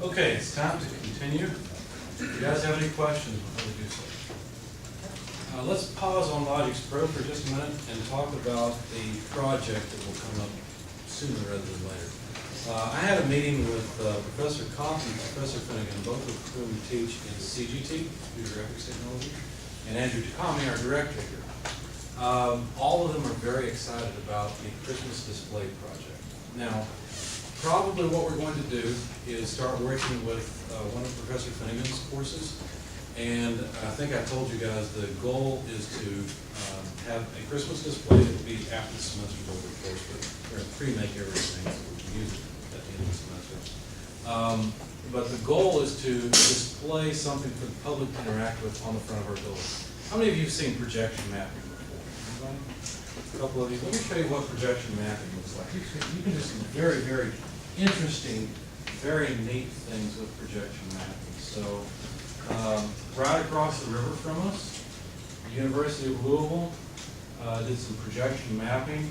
Okay, it's time to continue. Do you guys have any questions before we do so? Let's pause on Logix Pro for just a minute and talk about the project that will come up sooner rather than later. I had a meeting with Professor Coffey and Professor Finnegan, both of whom teach in CGT, Computer Graphics Technology, and Andrew Takami, our director here. All of them are very excited about the Christmas display project. Now, probably what we're going to do is start working with one of Professor Finnegan's courses. And I think I told you guys the goal is to have a Christmas display that will be after the semester's over, of course, but we're going to pre-make everything so we can use it at the end of the semester. But the goal is to display something for the public to interact with on the front of our building. How many of you have seen projection mapping before? Anybody? A couple of you. Let me show you what projection mapping looks like. You can do some very, very interesting, very neat things with projection mapping. So, right across the river from us, the University of Louisville did some projection mapping.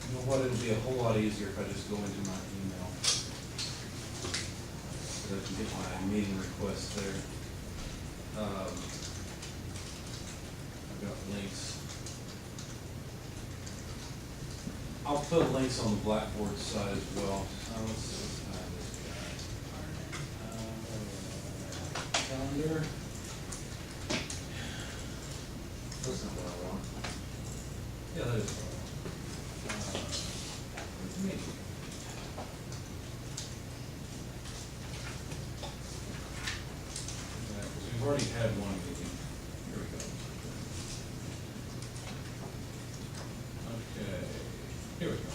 You know what, it'll be a whole lot easier if I just go into my email. So I can get my meeting request there. I've got links. I'll put links on the Blackboard side as well. Let's see. Calendar. That's not what I want. Yeah, that is what I want. Meeting. Yeah, because we've already had one meeting. Here we go. Okay. Here we go.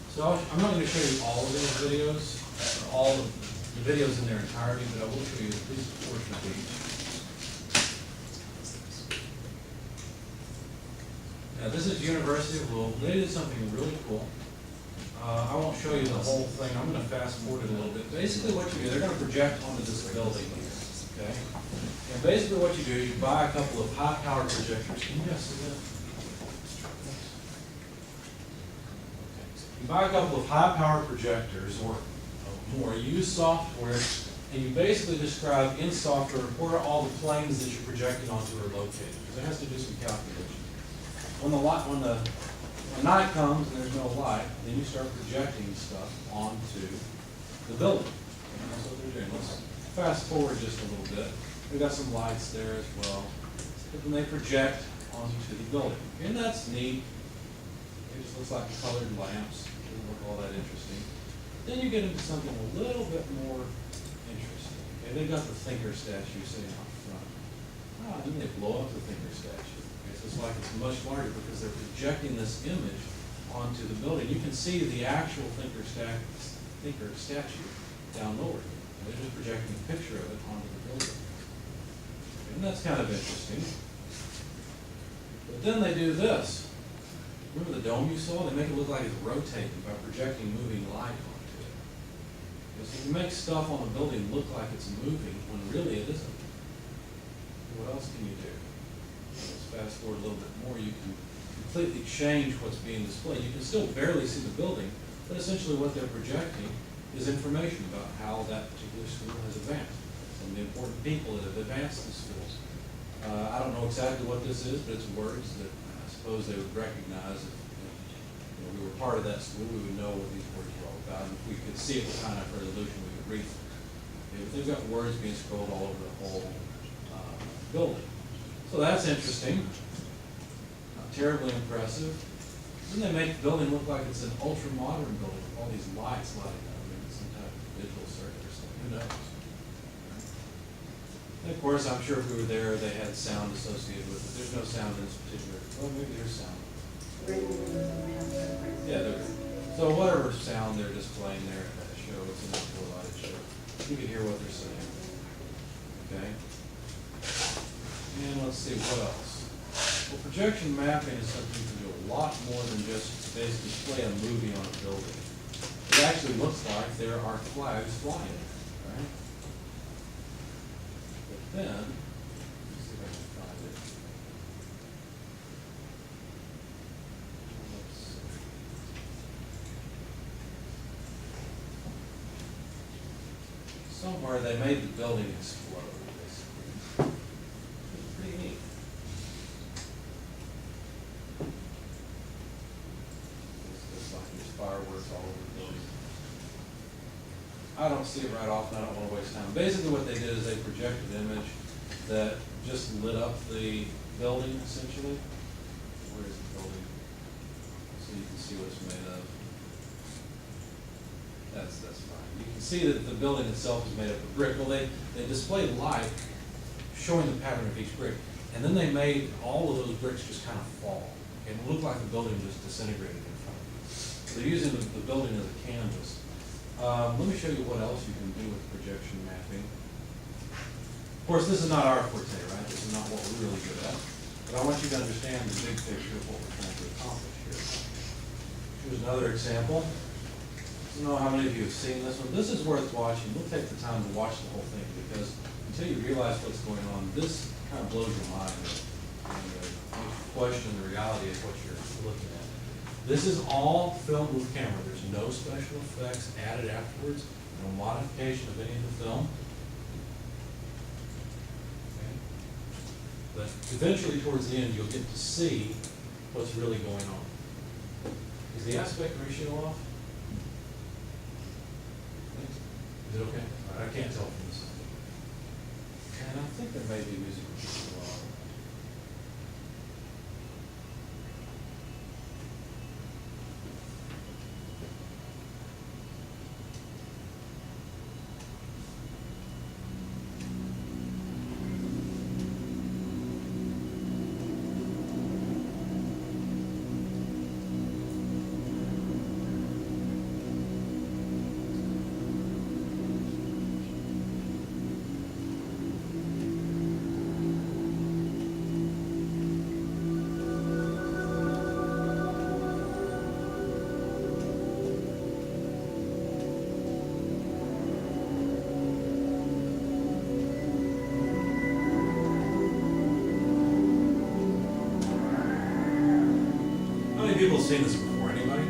So I'm not going to show you all of these videos, all of the videos in their entirety, but I will show you at least a portion of each. Now this is University of Louisville. They did something really cool. I won't show you the whole thing. I'm going to fast forward it a little bit. Basically what you do, they're going to project onto this building here, okay? And basically what you do is you buy a couple of high-power projectors. Can you guys see that? You buy a couple of high-power projectors or more, use software, and you basically describe in software where all the planes that you're projecting onto are located. Because it has to do some calculation. When night comes and there's no light, then you start projecting stuff onto the building. And that's what they're doing. Let's fast forward just a little bit. We've got some lights there as well. But then they project onto the building. And that's neat. It just looks like colored lamps. It doesn't look all that interesting. Then you get into something a little bit more interesting. Okay, they've got the thinker statue sitting out front. Then they blow up the thinker statue. Okay, so it's like it's much larger because they're projecting this image onto the building. You can see the actual thinker statue down lower. They're just projecting a picture of it onto the building. Okay, and that's kind of interesting. But then they do this. Remember the dome you saw? They make it look like it's rotating by projecting moving light onto it. So you make stuff on the building look like it's moving when really it isn't. What else can you do? Let's fast forward a little bit more. You can completely change what's being displayed. You can still barely see the building, but essentially what they're projecting is information about how that particular school has advanced. Some of the important people that have advanced the schools. I don't know exactly what this is, but it's words that I suppose they would recognize if we were part of that school. We would know what these words were all about. And if we could see it with high enough resolution, we could read them. Okay, but they've got words being scrolled all over the whole building. So that's interesting. Not terribly impressive. Then they make the building look like it's an ultra-modern building with all these lights lighting up. Maybe some type of digital circuit or something. Who knows? And of course, I'm sure if we were there, they had sound associated with it. There's no sound in this particular. Well, maybe there's sound. Yeah, there. So whatever sound they're displaying there at that show, it's an outdoor light show. You can hear what they're saying. Okay. And let's see what else. Well, projection mapping is something you can do a lot more than just basically display a movie on a building. It actually looks like there are flags flying, right? But then, let's see if I can find it. Let's see. somewhere they made the building explode, basically. It's pretty neat. It's like there's fireworks all over the building. I don't see it right off, and I don't want to waste time. Basically what they did is they projected an image that just lit up the building, essentially. Where is the building? So you can see what it's made of. That's fine. You can see that the building itself is made up of brick. Well, they displayed light showing the pattern of each brick, and then they made all of those bricks just kind of fall. And it looked like the building just disintegrated in front of you. So they're using the building as a canvas. Let me show you what else you can do with projection mapping. Of course, this is not our forte, right? This is not what we're really good at. But I want you to understand the big picture of what we're trying to accomplish here. Here's another example. I don't know how many of you have seen this one. This is worth watching. We'll take the time to watch the whole thing because until you realize what's going on, this kind of blows your mind and makes you question the reality of what you're looking at. This is all filmed with camera. There's no special effects added afterwards, no modification of any of the film. Okay. But eventually, towards the end, you'll get to see what's really going on. Is the aspect ratio off? Is it okay? All right, I can't tell from this. And I think there may be music. People have seen this before, anybody?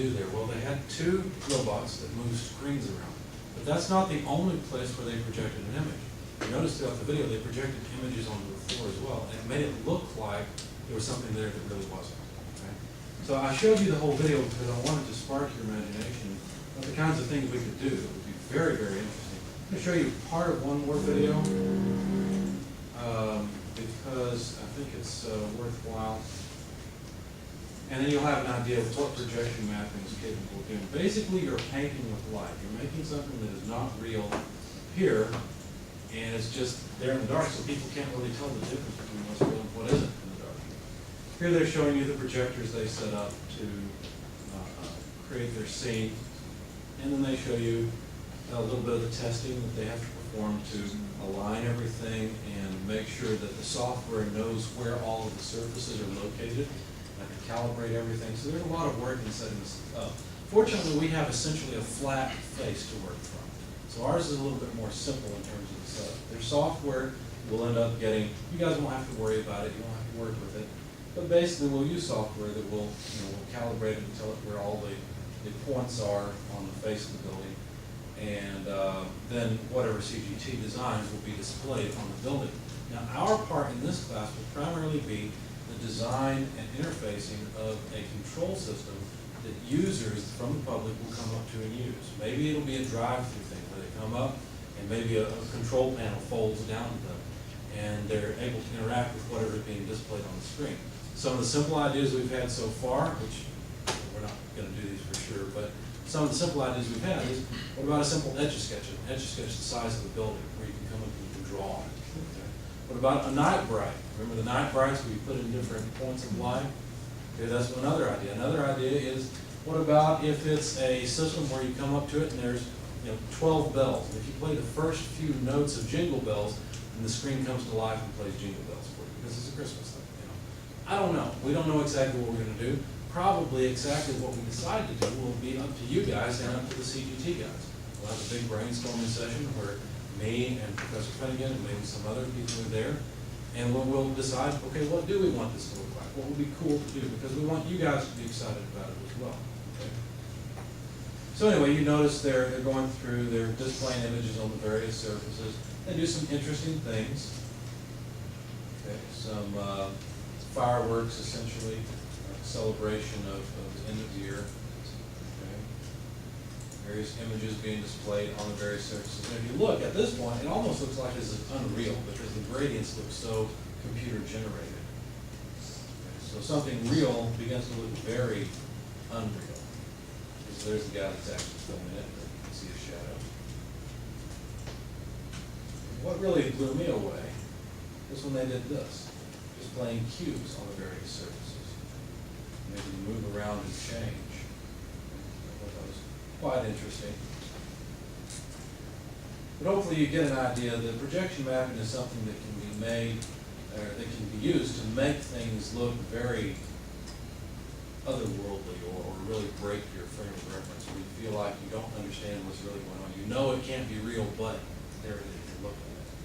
do there? Well, they had two robots that move screens around. But that's not the only place where they projected an image. You notice throughout the video, they projected images onto the floor as well, and it made it look like there was something there that really wasn't. Okay? So I showed you the whole video because I wanted to spark your imagination of the kinds of things we could do. It would be very, very interesting. I'm going to show you part of one more video because I think it's worthwhile. And then you'll have an idea of what projection mapping is capable of doing. Basically, you're painting with light. You're making something that is not real here, and it's just there in the dark, so people can't really tell the difference between what's real and what isn't in the dark. Here they're showing you the projectors they set up to create their scene, and then they show you a little bit of the testing that they have to perform to align everything and make sure that the software knows where all of the surfaces are located. To calibrate everything. So there's a lot of work in setting this up. Fortunately, we have essentially a flat face to work from. So ours is a little bit more simple in terms of the setup. Their software will end up getting, you guys won't have to worry about it, you won't have to work with it. But basically we'll use software that will, will calibrate it and tell it where all the points are on the face of the building. And then whatever CGT designs will be displayed on the building. Now our part in this class will primarily be the design and interfacing of a control system that users from the public will come up to and use. Maybe it'll be a drive-through thing where they come up and maybe a control panel folds down to them and they're able to interact with whatever is being displayed on the screen. Some of the simple ideas we've had so far, which we're not going to do these for sure, but some of the simple ideas we've had is, what about a simple etch-a-sketch? An etch-a-sketch the size of the building where you can come up and you can draw on it. What about a night bright? Remember the night brights we put in different points of light? Okay, that's another idea. Another idea is, what about if it's a system where you come up to it and there's 12 bells. And if you play the first few notes of Jingle Bells, then the screen comes to life and plays Jingle Bells for you because it's a Christmas thing. I don't know. We don't know exactly what we're going to do. Probably exactly what we decide to do will be up to you guys and up to the CGT guys. We'll have a big brainstorming session where me and Professor Finnegan and maybe some other people are there, and we'll decide, okay, what do we want this to look like? What would be cool to do? Because we want you guys to be excited about it as well. Okay? So anyway, you notice they're going through, they're displaying images on the various surfaces. They do some interesting things. Okay, some fireworks, essentially, celebration of the end of the year. Various images being displayed on the various surfaces. And if you look at this point, it almost looks like this is unreal because the gradients look so computer generated. So something real begins to look very unreal. So there's the guy that's actually filming it, but you can see his shadow. What really blew me away is when they did this, displaying cubes on the various surfaces. And they can move around and change. Quite interesting. But hopefully you get an idea that projection mapping is something that can be made, or that can be used to make things look very otherworldly or really break your frame of reference where you feel like you don't understand what's really going on. You know it can't be real, but there it is, you're looking at it.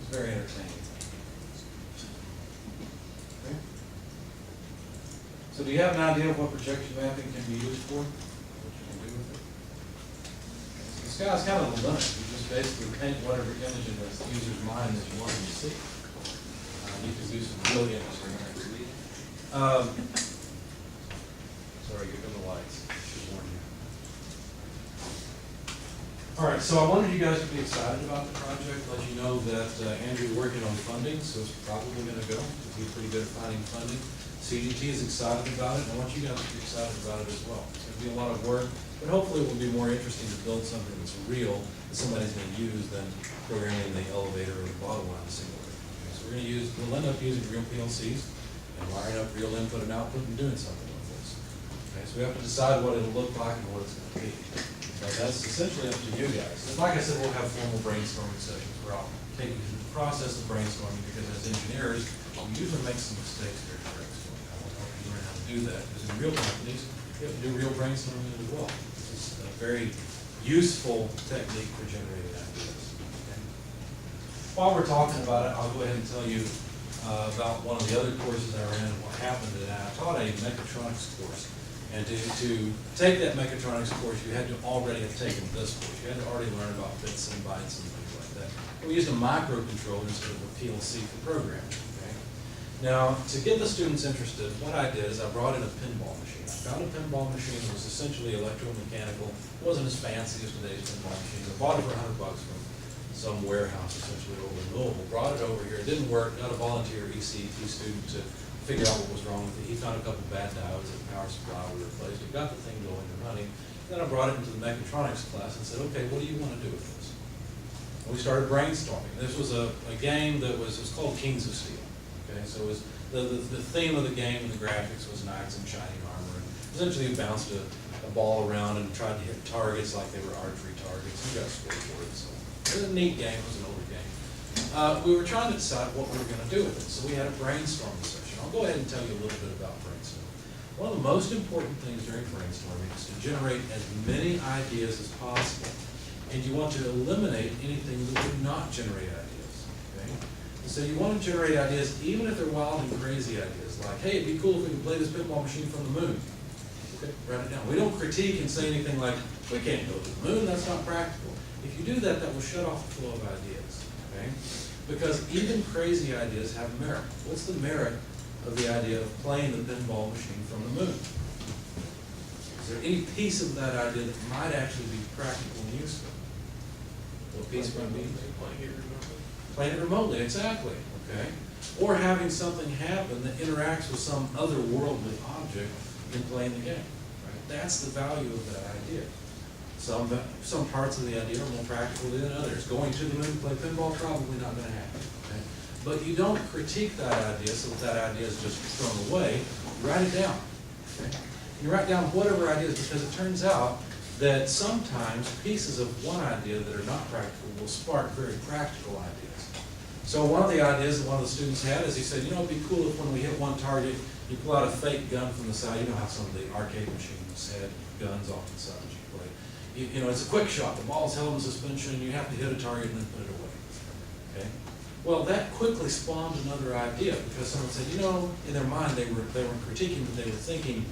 It's very entertaining. Okay. So do you have an idea of what projection mapping can be used for? The sky's kind of the limit. You just basically paint whatever image in the user's mind that you want them to see. You can do some really interesting things. Sorry, give them the lights. I should warn you. All right, so I wanted you guys to be excited about the project, let you know that Andrew's working on funding, so it's probably going to go. He's pretty good at finding funding. CGT is excited about it, and I want you guys to be excited about it as well. It's going to be a lot of work, but hopefully it will be more interesting to build something that's real that somebody's going to use than programming the elevator or the bottom line simulator. Okay, so we'll end up using real PLCs and wiring up real input and output and doing something with this. Okay, so we have to decide what it'll look like and what it's going to be. But that's essentially up to you guys. And like I said, we'll have formal brainstorming sessions where I'll take you through the process of brainstorming because as engineers, we usually make some mistakes during brainstorming. I want to help you learn how to do that because in real companies, you have to do real brainstorming as well. This is a very useful technique for generating ideas. Okay? While we're talking about it, I'll go ahead and tell you about one of the other courses I ran and what happened. And I taught a mechatronics course. And to take that mechatronics course, you had to already have taken this course. You had to already learn about bits and bytes and things like that. We used a microcontroller instead of a PLC for programming. Okay? Now, to get the students interested, what I did is I brought in a pinball machine. I found a pinball machine that was essentially electromechanical. It wasn't as fancy as today's pinball machines. I bought it for $100 from some warehouse essentially over in Louisville. Brought it over here. It didn't work. Got a volunteer ECET student to figure out what was wrong with it. He found a couple bad diodes and power supply we replaced it, got the thing going and running. Then I brought it into the mechatronics class and said, okay, what do you want to do with this? And we started brainstorming. This was a game that was called Kings of Steel. Okay, so it was the theme of the game and the graphics was knights in shining armor. And essentially you bounced a ball around and tried to hit targets like they were archery targets. You got scoreboards. So it was a neat game. It was an older game. We were trying to decide what we were going to do with it. So we had a brainstorming session. I'll go ahead and tell you a little bit about brainstorming. One of the most important things during brainstorming is to generate as many ideas as possible. And you want to eliminate anything that would not generate ideas. Okay? And so you want to generate ideas even if they're wild and crazy ideas, like, hey, it'd be cool if we could play this pinball machine from the moon. Okay, write it down. We don't critique and say anything like, we can't go to the moon, that's not practical. If you do that, that will shut off the flow of ideas. Okay? Because even crazy ideas have merit. What's the merit of the idea of playing the pinball machine from the moon? Is there any piece of that idea that might actually be practical and useful? What piece might be? Playing it remotely, exactly. Okay. Or having something happen that interacts with some otherworldly object in playing the game. Right? That's the value of that idea. Some parts of the idea are more practical than others. Going to the moon to play pinball, probably not going to happen. Okay? But you don't critique that idea so that idea is just thrown away. You write it down. Okay? You write down whatever ideas, because it turns out that sometimes pieces of one idea that are not practical will spark very practical ideas. So one of the ideas that one of the students had is he said, you know, it'd be cool if when we hit one target, you pull out a fake gun from the side. You know how some of the arcade machines had guns off the side that you play. You know, it's a quick shot. The ball's held in suspension, and you have to hit a target and then put it away. Okay? Well, that quickly spawned another idea, because someone said, you know, in their mind they were critiquing, but they were thinking,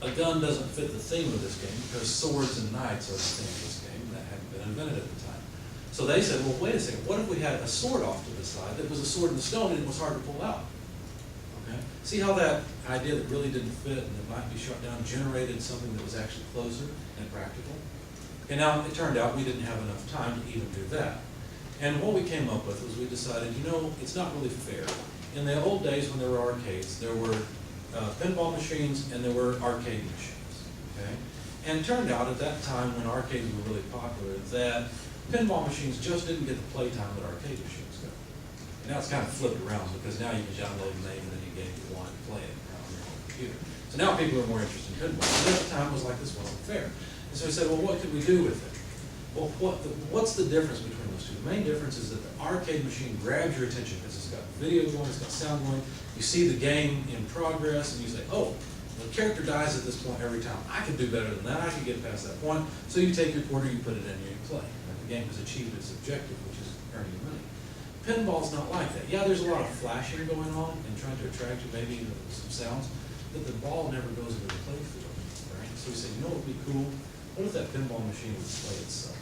a gun doesn't fit the theme of this game because swords and knights are the theme of this game, and that hadn't been invented at the time. So they said, well, wait a second, what if we had a sword off to the side that was a sword in the stone and it was hard to pull out? Okay? See how that idea that really didn't fit and that might be shut down generated something that was actually closer and practical? And now it turned out we didn't have enough time to even do that. And what we came up with was we decided, you know, it's not really fair. In the old days when there were arcades, there were pinball machines and there were arcade machines. Okay? And it turned out at that time when arcades were really popular that pinball machines just didn't get the playtime that arcade machines got. And now it's kind of flipped around, because now you can download a name and then you game you want and play it on your own computer. So now people are more interested in pinball. And at the time it was like, this wasn't fair. And so we said, well, what could we do with it? Well, what's the difference between those two? The main difference is that the arcade machine grabs your attention because it's got video going, it's got sound going. You see the game in progress, and you say, oh, the character dies at this point every time. I can do better than that. I can get past that point. So you take your quarter, you put it in, and you play. And the game has achieved its objective, which is earning money. Pinball's not like that. Yeah, there's a lot of flashing going on and trying to attract you, maybe even some sounds, but the ball never goes into the play field. Right? So we say, you know what would be cool? What if that pinball machine would play itself?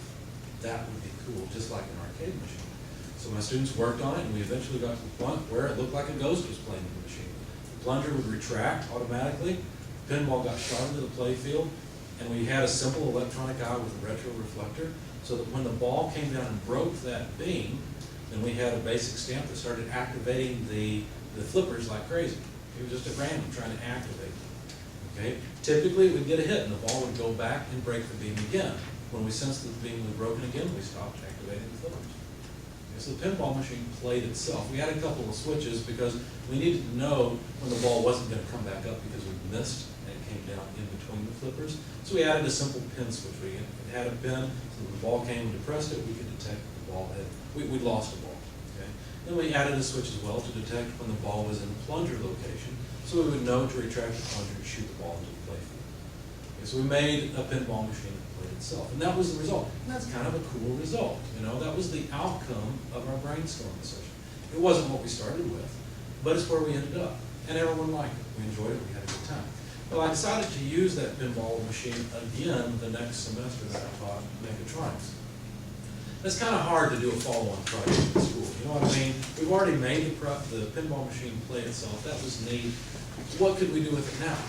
That would be cool, just like an arcade machine. So my students worked on it, and we eventually got to the point where it looked like a ghost was playing in the machine. The plunger would retract automatically, the pinball got shot into the play field, and we had a simple electronic eye with a retro reflector, so that when the ball came down and broke that beam, then we had a basic stamp that started activating the flippers like crazy. It was just at random trying to activate them. Okay? Typically, it would get a hit, and the ball would go back and break the beam again. When we sensed that the beam was broken again, we stopped activating the flippers. Okay, so the pinball machine played itself. We had a couple of switches because we needed to know when the ball wasn't going to come back up because we missed and it came down in between the flippers. So we added a simple pin switch. We had a pin, so when the ball came and depressed it, we could detect the ball had, we lost the ball. Okay? Then we added a switch as well to detect when the ball was in the plunger location, so we would know to retract the plunger and shoot the ball into the playfield. Okay, so we made a pinball machine that played itself, and that was the result. And that's kind of a cool result. You know, that was the outcome of our brainstorming session. It wasn't what we started with, but it's where we ended up, and everyone liked it. We enjoyed it. We had a good time. Well, I decided to use that pinball machine again the next semester that I taught mechatronics. It's kind of hard to do a follow-on project in school, you know what I mean? We've already made the pinball machine play itself, that was neat. What could we do with it now?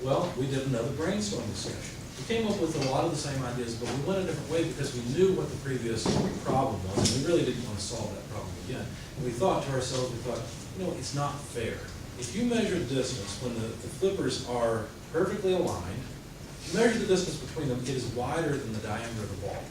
Well, we did another brainstorming session. We came up with a lot of the same ideas, but we went a different way because we knew what the previous problem was, and we really didn't want to solve that problem again. And we thought to ourselves, you know, it's not fair. If you measure distance when the flippers are perfectly aligned, if you measure the distance between them, it is wider than the diameter of the ball.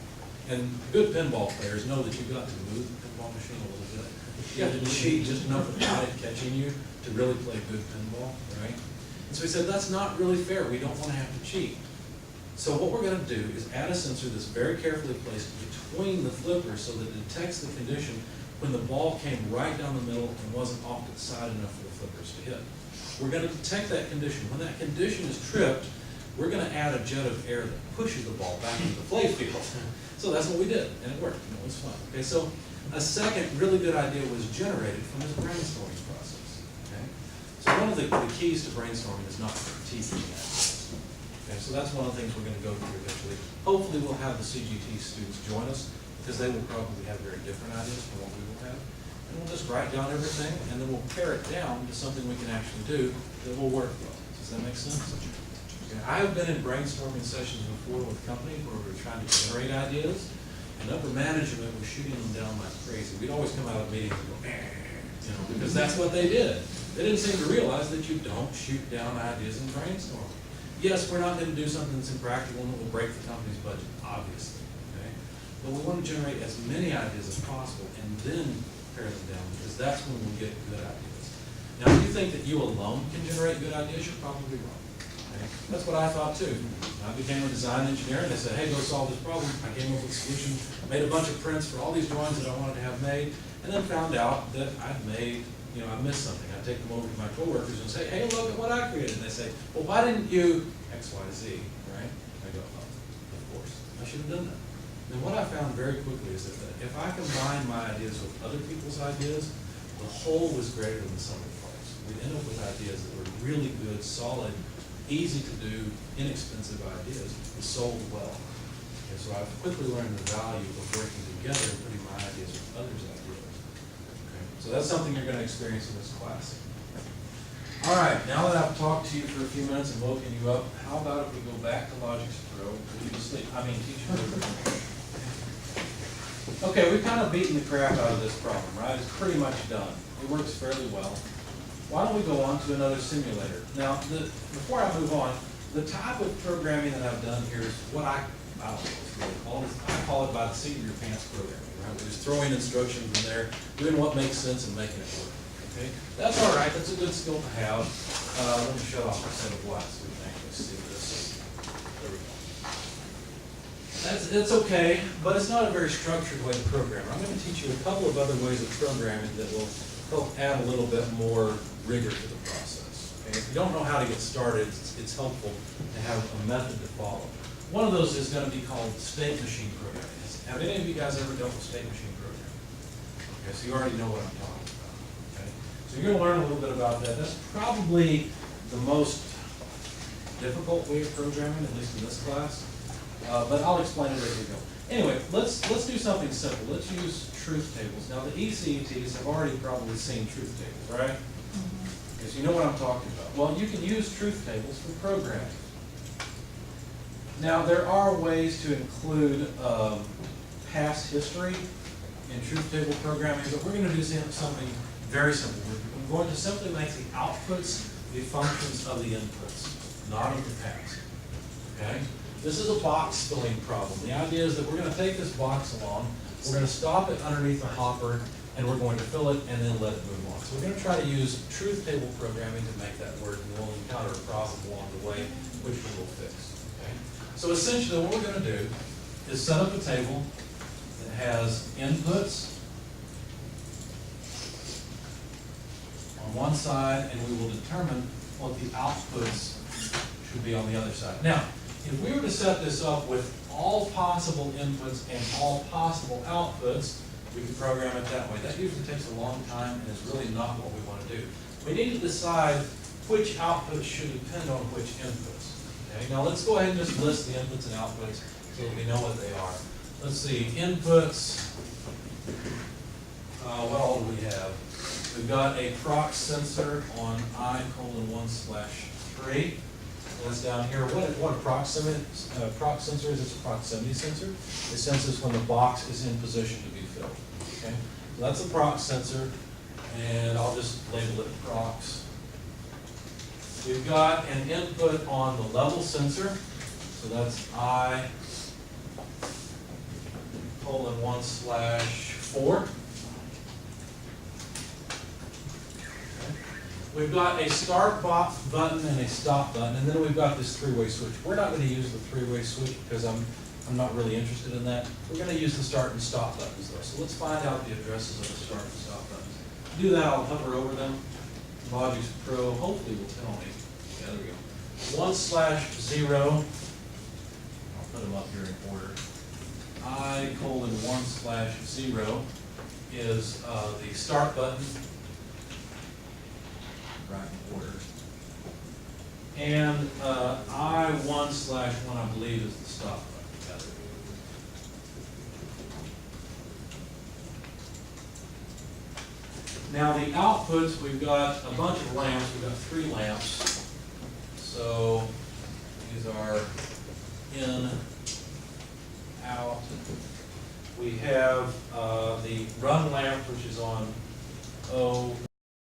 And good pinball players know that you've got to move the pinball machine a little bit. You have to cheat just enough without it catching you to really play good pinball, right? And so we said, that's not really fair. We don't want to have to cheat. So what we're going to do is add a sensor that's very carefully placed between the flippers so that it detects the condition when the ball came right down the middle and wasn't off to the side enough for the flippers to hit. We're going to detect that condition. When that condition is tripped, we're going to add a jet of air that pushes the ball back into the play field. So that's what we did, and it worked, and it was fun. Okay, so a second really good idea was generated from this brainstorming process. Okay, so one of the keys to brainstorming is not critiquing ideas. Okay, so that's one of the things we're going to go through eventually. Hopefully, we'll have the CGT students join us because they will probably have very different ideas from what we will have, and we'll just write down everything, and then we'll pare it down to something we can actually do that will work well. Does that make sense? I've been in brainstorming sessions before with companies where we were trying to generate ideas, and upper management was shooting them down like crazy. We'd always come out of meetings and go, you know, because that's what they did. They didn't seem to realize that you don't shoot down ideas in brainstorming. Yes, we're not going to do something that's impractical and that will break the company's budget, obviously. Okay? But we want to generate as many ideas as possible and then pare them down, because that's when we'll get good ideas. Now, if you think that you alone can generate good ideas, you're probably wrong. That's what I thought too. I became a design engineer and they said, hey, go solve this problem. I came up with a solution, made a bunch of prints for all these drawings that I wanted to have made, and then found out that I'd made, you know, I missed something. I take them over to my coworkers and say, hey, look at what I created. And they say, well, why didn't you X, Y, Z, right? I go, oh, of course, I should have done that. And what I found very quickly is that if I combine my ideas with other people's ideas, the whole was greater than the sum of the parts. We'd end up with ideas that were really good, solid, easy to do, inexpensive ideas, and sold well. Okay, so I've quickly learned the value of working together and putting my ideas with others' ideas. Okay, so that's something you're going to experience in this class. All right, now that I've talked to you for a few minutes and woken you up, how about if we go back to Logics Pro and put you to sleep? I mean, teach you. Okay, we've kind of beaten the crap out of this problem, right? It's pretty much done. It works fairly well. Why don't we go on to another simulator? Now, before I move on, the type of programming that I've done here is what I don't know what it's really called. I call it by the seat of your pants programming, right? We're just throwing instructions in there, doing what makes sense and making it work, okay? That's all right, that's a good skill to have. Let me shut off my set of lights so we can actually see this. There we go. It's okay, but it's not a very structured way to program. I'm going to teach you a couple of other ways of programming that will help add a little bit more rigor to the process. Okay? If you don't know how to get started, it's helpful to have a method to follow. One of those is going to be called state machine programming. Have any of you guys ever dealt with state machine programming? Okay, so you already know what I'm talking about. Okay? So you're going to learn a little bit about that. That's probably the most difficult way of programming, at least in this class. But I'll explain it as we go. Anyway, let's do something simple. Let's use truth tables. Now the ECETs have already probably seen truth tables, right? Okay, so you know what I'm talking about. Well, you can use truth tables for programming. Now there are ways to include past history in truth table programming, but we're going to do something very simple. We're going to simply make the outputs the functions of the inputs, not of the past. Okay? This is a box filling problem. The idea is that we're going to take this box along, we're going to stop it underneath a hopper, and we're going to fill it and then let it move on. So we're going to try to use truth table programming to make that work, and we'll encounter a problem along the way, which we will fix. Okay? So essentially what we're going to do is set up a table that has inputs on one side, and we will determine what the outputs should be on the other side. Now, if we were to set this up with all possible inputs and all possible outputs, we could program it that way. That usually takes a long time and is really not what we want to do. We need to decide which outputs should depend on which inputs. Okay, now let's go ahead and just list the inputs and outputs so that we know what they are. Let's see, inputs, what all do we have? We've got a prox sensor on I:1/3. That's down here. What a prox sensor is? It's a proximity sensor. It senses when the box is in position to be filled. Okay, so that's a prox sensor, and I'll just label it prox. We've got an input on the level sensor, so that's I:1/4. We've got a start button and a stop button, and then we've got this three-way switch. We're not going to use the three-way switch because I'm not really interested in that. We're going to use the start and stop buttons though. So let's find out the addresses of the start and stop buttons. To do that, I'll hover over them. Logic Pro hopefully will tell me. Yeah, there we go. 1/0. I'll put them up here in order. I:1/0 is the start button. Right in order. And I:1/1, I believe, is the stop button. Now the outputs, we've got a bunch of lamps. We've got 3 lamps.